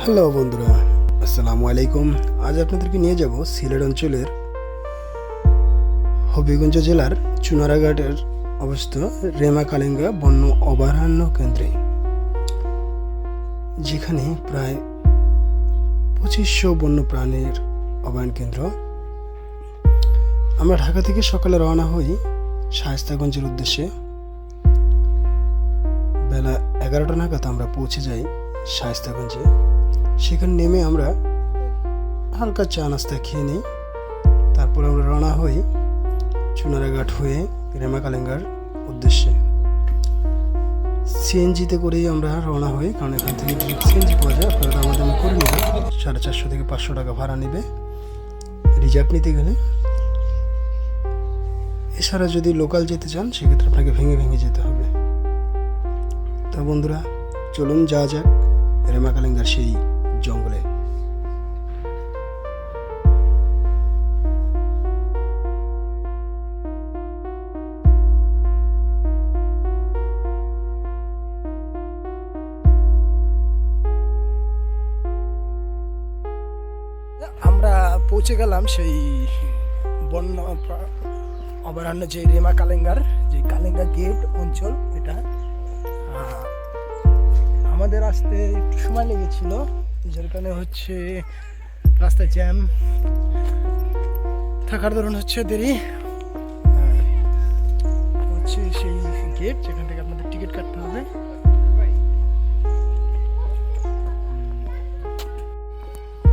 Hello বন্ধুরা, আসসালামু আলাইকুম। আজ আপনাদেরকে নিয়ে যাব সিলেট অঞ্চলের হবিগঞ্জ জেলার চুনারাঘাটের অবস্থিত রেমা কালেঙ্গা বন্য অভয়ারণ্য কেন্দ্রে, যেখানে প্রায় 2500 বন্য প্রাণীর অভয়ারণ্য কেন্দ্র। আমরা ঢাকা থেকে সকালে রওনা হই শায়েস্তাগঞ্জের উদ্দেশ্যে। বেলা 11টা নাগাদ আমরা পৌঁছে যাই শায়েস্তাগঞ্জে। সেখানে নেমে আমরা হালকা চা নাস্তা খেয়ে নিই। তারপর আমরা রওনা হই চুনারাঘাট হয়ে রেমা কালেঙ্গার উদ্দেশ্যে। সিএনজিতে করেই আমরা রওনা হই, কারণ এখান থেকে সিএনজি পাওয়া যায়। আপনারা আমাদের করে নেবে 450 থেকে 500 টাকা ভাড়া নেবে রিজার্ভ নিতে গেলে। এছাড়া যদি লোকাল যেতে চান সেক্ষেত্রে আপনাকে ভেঙে ভেঙে যেতে হবে। তো বন্ধুরা, চলুন যাওয়া যাক রেমা কালেঙ্গার সেই জঙ্গলে। আমরা পৌঁছে গেলাম সেই বন্য অভয়ারণ্য, যে রেমা কালেঙ্গার, যে কালেঙ্গা গেট অঞ্চল। এটা আমাদের আসতে একটু সময় লেগেছিল, যার কারণে হচ্ছে রাস্তায় জ্যাম থাকার ধরুন হচ্ছে দেরি হচ্ছে। সেই গেট যেখান থেকে আপনাদের টিকিট কাটতে হবে।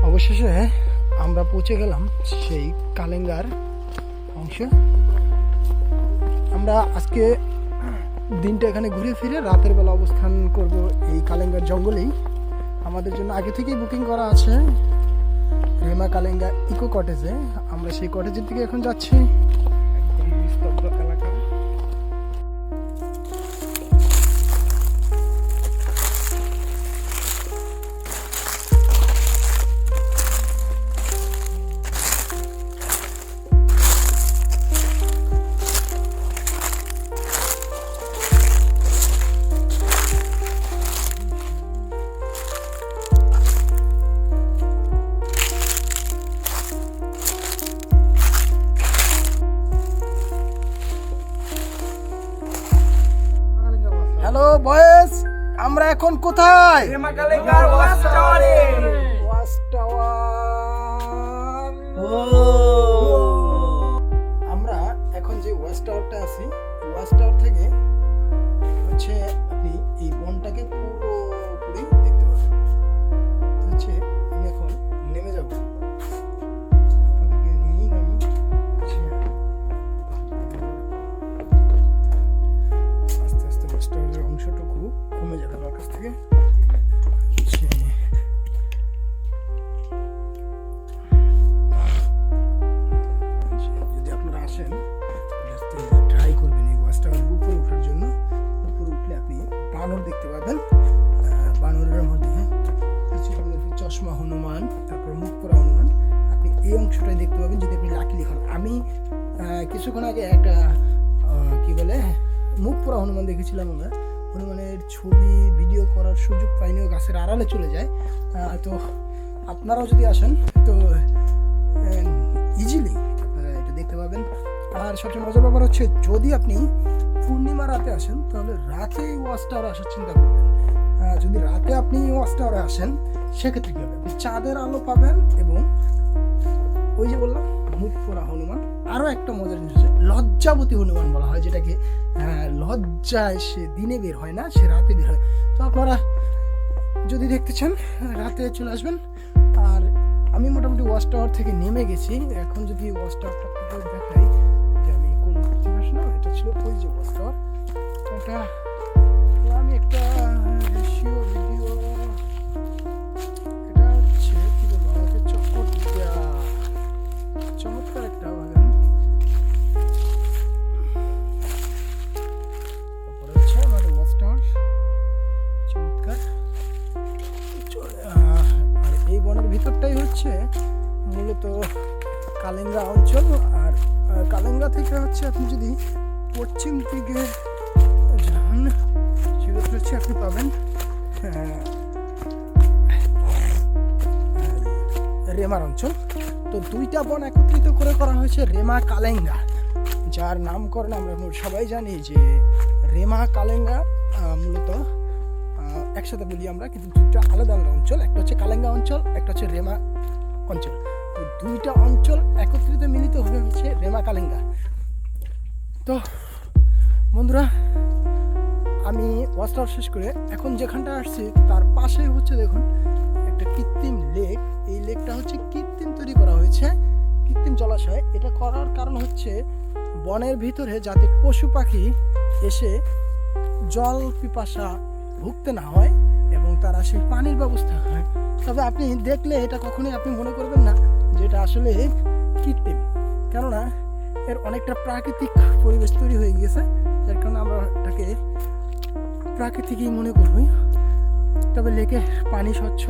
অবশেষে আমরা পৌঁছে গেলাম সেই কালেঙ্গার অংশ। আমরা আজকে দিনটা এখানে ঘুরে ফিরে রাতের বেলা অবস্থান করব এই কালেঙ্গার জঙ্গলেই। আমাদের জন্য আগে থেকেই বুকিং করা আছে রেমা কালেঙ্গা ইকো কটেজে। আমরা সেই কটেজের দিকে এখন যাচ্ছি। একদম নিস্তব্ধ এলাকা। হ্যালো বয়েস, আমরা এখন কোথায়? রেমা কালেঙ্গার ওয়াচ টাওয়ারে। Watch tower. আমরা এখন যে ওয়াচ টাওয়ারটা আছি, ওয়াচ টাওয়ার থেকে হচ্ছে আপনি এই বনটাকে পুরোপুরি দেখতে পাবেন। হচ্ছে আমি এখন নেমে যাব, আপনাদেরকে নিয়েই নামি। আস্তে আস্তে ওয়াচ টাওয়ারের অংশটুকু কমে যাবে আমার কাছ থেকে। যদি আপনারা আসেন ট্রাই করবেন এই ওয়াচ টাওয়ারের উপরে ওঠার জন্য। উপরে উঠলে আপনি বানর দেখতে পাবেন। বানরের মধ্যে চশমা হনুমান, তারপর মুখ পরা হনুমান, আপনি এই অংশটাই দেখতে পাবেন যদি আপনি লাকিলি হন। আমি কিছুক্ষণ আগে একটা কি বলে মুখ পরা হনুমান দেখেছিলাম। আমরা হনুমানের ছবি ভিডিও করার সুযোগ পাইনিও, গাছের আড়ালে চলে যায়। তো আপনারাও যদি আসেন তো ইজিলি আপনারা এটা দেখতে পাবেন। আর সবচেয়ে মজার ব্যাপার হচ্ছে, যদি আপনি পূর্ণিমা রাতে আসেন তাহলে রাতে ওয়াচ টাওয়ারে আসার চিন্তা করবেন। যদি রাতে আপনি ওয়াচ টাওয়ারে আসেন সেক্ষেত্রে কী হবে, আপনি চাঁদের আলো পাবেন এবং ওই যে বললাম মুখ পোড়া হনুমান। আরও একটা মজার জিনিস হচ্ছে লজ্জাবতী হনুমান বলা হয়, যেটাকে লজ্জায় সে দিনে বের হয় না, সে রাতে বের হয়। তো আপনারা যদি দেখতে চান রাতে চলে আসবেন। আর আমি মোটামুটি ওয়াচ টাওয়ার থেকে নেমে গেছি। এখন যদি ওয়াচ টাওয়ারটা দেখাই যে আমি কোন না, এটা ছিল ওই যে ওয়াচ টাওয়ার। এটা আমি একটা রেশিও ভিডিও, এটা হচ্ছে কি বলবো, আমাকে চক্কর দেওয়া চমৎকার একটা বাগান। তারপরে হচ্ছে আমার ওয়াচ টাওয়ার চমৎকার। আর এই বনের ভিতরটাই হচ্ছে মূলত কালেঙ্গা অঞ্চল। আর কালেঙ্গা থেকে হচ্ছে আপনি যদি পশ্চিম দিকে যান সেক্ষেত্রে হচ্ছে আপনি পাবেন রেমার অঞ্চল। তো দুইটা বন একত্রিত করে করা হয়েছে রেমা কালেঙ্গা, যার নামকরণ আমরা সবাই জানি যে রেমা কালেঙ্গা। মূলত একসাথে বলি আমরা, কিন্তু দুইটা আলাদা আলাদা অঞ্চল, একটা হচ্ছে কালেঙ্গা অঞ্চল, একটা হচ্ছে রেমা অঞ্চল। তো দুইটা অঞ্চল একত্রিত মিলিত হয়ে হচ্ছে রেমা কালেঙ্গা। তো বন্ধুরা, আমি ওয়াচ টাওয়ার শেষ করে এখন যেখানটা আসছি তার পাশে হচ্ছে দেখুন একটা কৃত্রিম লেক। এই লেকটা হচ্ছে কৃত্রিম তৈরি করা হয়েছে, কৃত্রিম জলাশয়। এটা করার কারণ হচ্ছে বনের ভিতরে যাতে পশু পাখি এসে জল পিপাসা ভুগতে না হয় এবং তারা সেই পানির ব্যবস্থা হয়। তবে আপনি দেখলে এটা কখনোই আপনি মনে করবেন না যে এটা আসলে কৃত্রিম, কেননা এর অনেকটা প্রাকৃতিক পরিবেশ তৈরি হয়ে গিয়েছে, যার কারণে আমরা এটাকে প্রাকৃতিকই মনে করবই। তবে লেকের পানি স্বচ্ছ,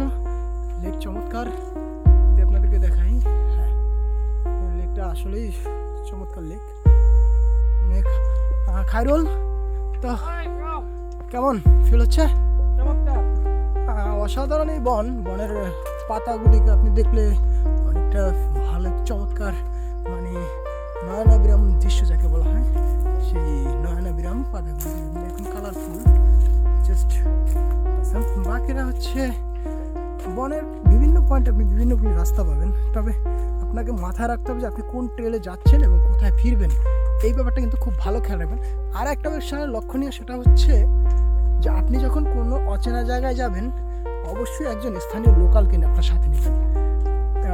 লেক চমৎকার। যদি আপনাদেরকে দেখাই, হ্যাঁ লেকটা আসলেই চমৎকার লেক। অনেক খায়রুল, তো কেমন ফিল হচ্ছে? অসাধারণ এই বনের পাতাগুলিকে আপনি দেখলে অনেকটা ভালো চমৎকার, মানে নয়নাবিরাম দৃশ্য যাকে বলা হয়, সেই নয়নাবিরাম পাতাগুলি এখন কালারফুল জাস্ট। বাকিরা হচ্ছে বনের বিভিন্ন পয়েন্ট আপনি বিভিন্নগুলি রাস্তা পাবেন, তবে আপনাকে মাথায় রাখতে হবে যে আপনি কোন ট্রেলে যাচ্ছেন এবং কোথায় ফিরবেন, এই ব্যাপারটা কিন্তু খুব ভালো খেয়াল রাখবেন। আর একটা বিষয় লক্ষণীয়, সেটা হচ্ছে যে আপনি যখন কোনো অচেনা জায়গায় যাবেন অবশ্যই একজন স্থানীয় লোকালকে আপনার সাথে নেবেন।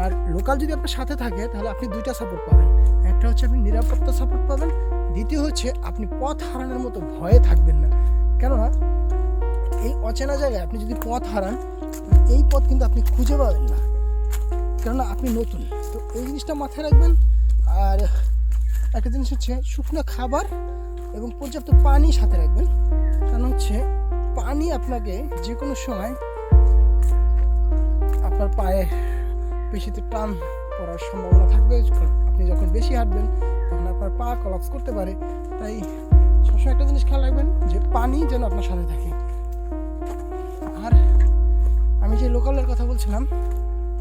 আর লোকাল যদি আপনার সাথে থাকে তাহলে আপনি দুইটা সাপোর্ট পাবেন, একটা হচ্ছে আপনি নিরাপত্তা সাপোর্ট পাবেন, দ্বিতীয় হচ্ছে আপনি পথ হারানোর মতো ভয়ে থাকবেন না। কেননা এই অচেনা জায়গায় আপনি যদি পথ হারান, এই পথ কিন্তু আপনি খুঁজে পাবেন না, কেননা আপনি নতুন। তো এই জিনিসটা মাথায় রাখবেন। আর একটা জিনিস হচ্ছে শুকনো খাবার এবং পর্যাপ্ত পানি সাথে রাখবেন, কারণ হচ্ছে পানি আপনাকে যে কোনো সময় আপনার পায়ে পেশিতে টান পড়ার সম্ভাবনা থাকবে। আপনি যখন বেশি হাঁটবেন তখন আপনার পা কলাপস করতে পারে, তাই সবসময় একটা জিনিস খেয়াল রাখবেন যে পানি যেন আপনার সাথে থাকে। আর আমি যে লোকালের কথা বলছিলাম,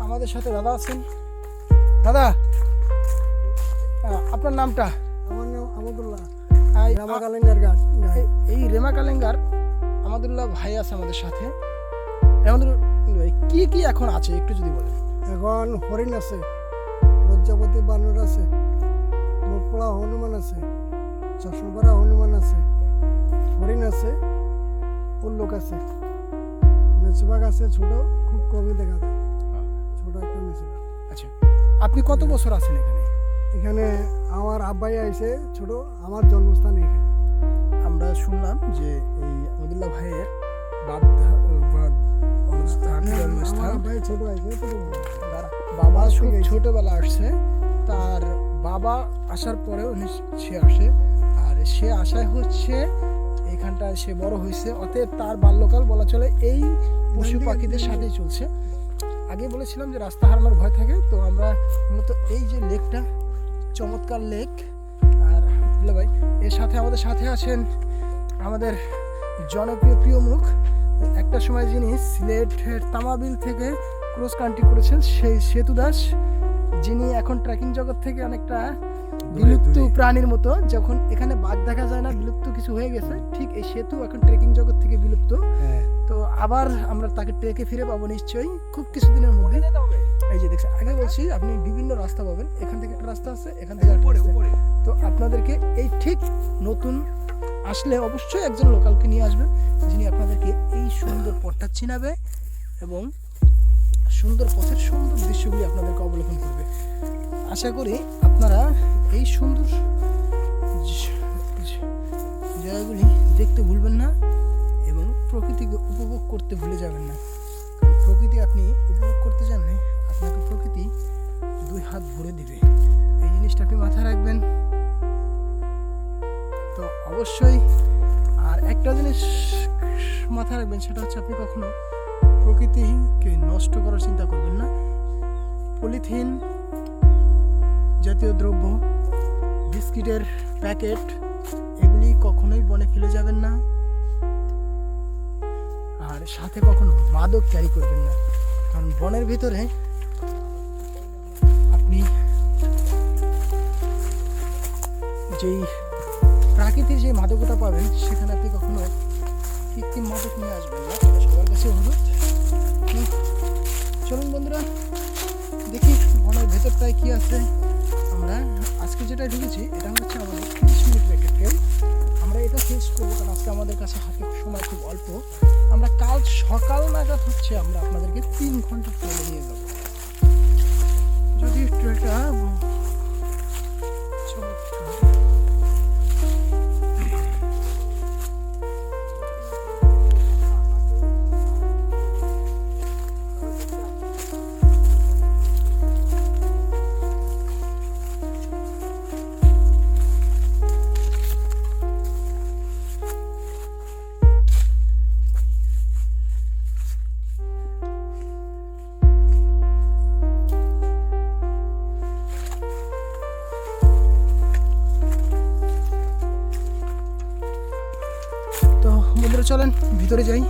আমাদের সাথে দাদা আছেন। দাদা, আপনার নামটা? আমার নাম আমাদুল্লাহ, এই রেমা কালেঙ্গার গান। এই রেমা কালেঙ্গার আমাদুল্লাহ ভাই আছে আমাদের সাথে। আমাদের কি কি এখন আছে একটু যদি বলেন। এখন হরিণ আছে, লজ্জাপতি বানর আছে, মোপলা হনুমান আছে, চশমাপাড়া হনুমান আছে, হরিণ আছে, উল্লুক আছে, মেচুবাগ আছে, ছোট খুব কমই দেখা যায়, ছোট একটা মেচুবাগ। আচ্ছা, আপনি কত বছর আছেন এখানে? এখানে আমার আব্বাই আইছে ছোট, আমার জন্মস্থান এখানে। আমরা শুনলাম যে এই আমাদুল্লাহ ভাইয়ের জন্মস্থান, আমার আব্বাই ছোট আইছে, বাবা খুব ছোটবেলা আসছে, তার বাবা আসার পরেও সে আসে, আর সে আসায় হচ্ছে এখানটায় সে বড় হয়েছে। অতএব তার বাল্যকাল বলা চলে এই পশু পাখিদের সাথেই চলছে। আগে বলেছিলাম যে রাস্তা হারানোর ভয় থাকে, তো আমরা মূলত এই যে লেকটা চমৎকার লেক। আর ভাই এর সাথে আমাদের সাথে আছেন আমাদের জনপ্রিয় প্রিয় মুখ, একটা সময় যিনি সিলেটের তামাবিল থেকে ক্রস কান্ট্রি করেছেন সেই সেতু দাস, যিনি এখন ট্রেকিং জগৎ থেকে অনেকটা বিলুপ্ত প্রাণীর মতো, যখন এখানে বাঘ দেখা যায় না, বিলুপ্ত কিছু হয়ে গেছে, ঠিক এই সেতু এখন ট্রেকিং জগৎ থেকে বিলুপ্ত। তো আবার আমরা তাকে ট্রেকে ফিরে পাবো নিশ্চয়ই খুব কিছুদিনের মধ্যে। এই যে দেখছেন, আগে বলছি আপনি বিভিন্ন রাস্তা পাবেন, এখান থেকে একটা রাস্তা আছে, এখান থেকে একটা রাস্তা। তো আপনাদেরকে এই ঠিক নতুন আসলে অবশ্যই একজন লোকালকে নিয়ে আসবেন, যিনি আপনাদেরকে এই সুন্দর পথটা চিনাবে এবং সুন্দর পথের সুন্দর দৃশ্যগুলি আপনাদেরকে অবলোকন করবে। আশা করি আপনারা এই সুন্দর জায়গাগুলি দেখতে ভুলবেন না এবং প্রকৃতিকে উপভোগ করতে ভুলে যাবেন না। কারণ প্রকৃতি আপনি উপভোগ করতে জানলে আপনাকে প্রকৃতি দুই হাত ভরে দিবে, এই জিনিসটা আপনি মাথায় রাখবেন। তো অবশ্যই আর একটা জিনিস মাথায় রাখবেন, সেটা হচ্ছে আপনি কখনো প্রকৃতিকে নষ্ট করার চিন্তা করবেন না। পলিথিন জাতীয় দ্রব্য, বিস্কিটের প্যাকেট, এগুলি কখনোই বনে ফেলে যাবেন না। আর সাথে কখনো মাদক ক্যারি করবেন না, কারণ বনের ভিতরে যেই প্রাকৃতিক যে মাদকতা পাবেন সেখানে আপনি কখনো কৃত্রিম মাদক নিয়ে আসবেন না, এটা সবার কাছে অনুরোধ। চলুন বন্ধুরা, দেখি বনের ভেতরটায় কি আছে। আমরা আজকে যেটা ঢুকেছি এটা হচ্ছে আমাদের 30 মিনিট রেখে ট্রেন। আমরা এটা শেষ করবো কারণ আজকে আমাদের কাছে হাতে সময় খুব অল্প। আমরা কাল সকাল নাগাদ হচ্ছে আমরা আপনাদেরকে 3 ঘন্টা ট্রেনে নিয়ে যাবো। যদি ট্রেনটা তো বন্ধুরা চলেন ভিতরে যাই।